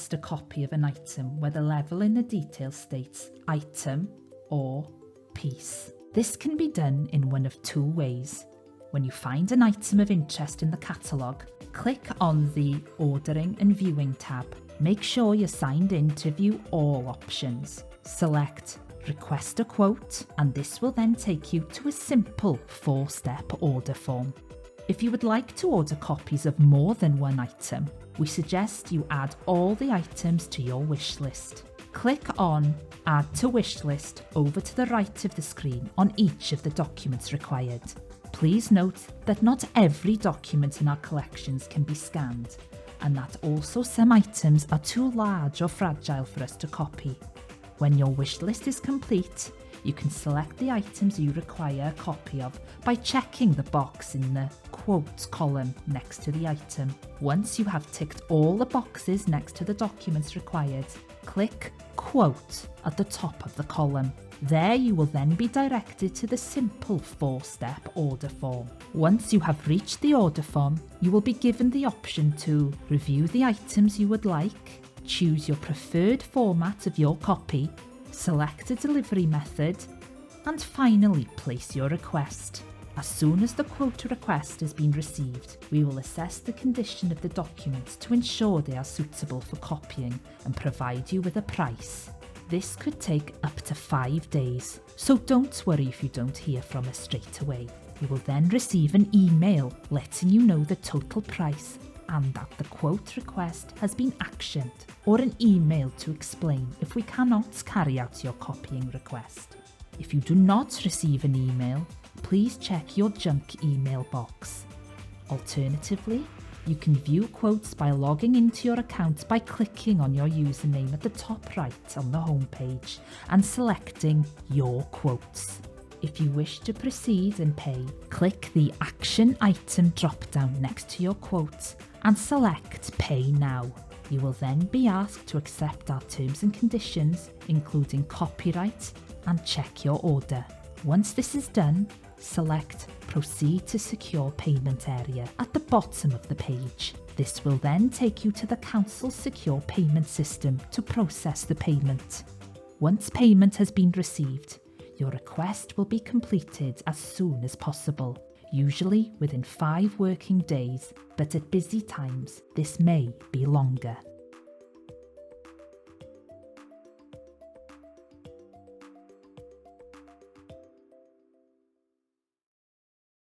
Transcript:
request a copy of an item where the level in the detail states item or piece. This can be done in one of two ways. When you find an item of interest in the catalogue, click on the Ordering and Viewing tab. Make sure you're signed in to view all options. Select Request a Quote, and this will then take you to a simple 4-step order form. If you would like to order copies of more than one item, we suggest you add all the items to your wish list. Click on Add to Wish List over to the right of the screen on each of the documents required. Please note that not every document in our collections can be scanned, and that also some items are too large or fragile for us to copy. When your wish list is complete, you can select the items you require a copy of by checking the box in the Quotes column next to the item. Once you have ticked all the boxes next to the documents required, click Quote at the top of the column. There you will then be directed to the simple 4-step order form. Once you have reached the order form, you will be given the option to review the items you would like, choose your preferred format of your copy, select a delivery method, and finally place your request. As soon as the quote request has been received, we will assess the condition of the documents to ensure they are suitable for copying and provide you with a price. This could take up to 5 days, so don't worry if you don't hear from us straight away. You will then receive an email letting you know the total price and that the quote request has been actioned, or an email to explain if we cannot carry out your copying request. If you do not receive an email, please check your junk email box. Alternatively, you can view quotes by logging into your account by clicking on your username at the top right on the home page and selecting Your Quotes. If you wish to proceed and pay, click the Action Item drop-down next to your quote and select Pay Now. You will then be asked to accept our terms and conditions, including copyright, and check your order. Once this is done, select Proceed to Secure Payment area at the bottom of the page. This will then take you to the Council Secure Payment System to process the payment. Once payment has been received, your request will be completed as soon as possible, usually within 5 working days, but at busy times this may be longer.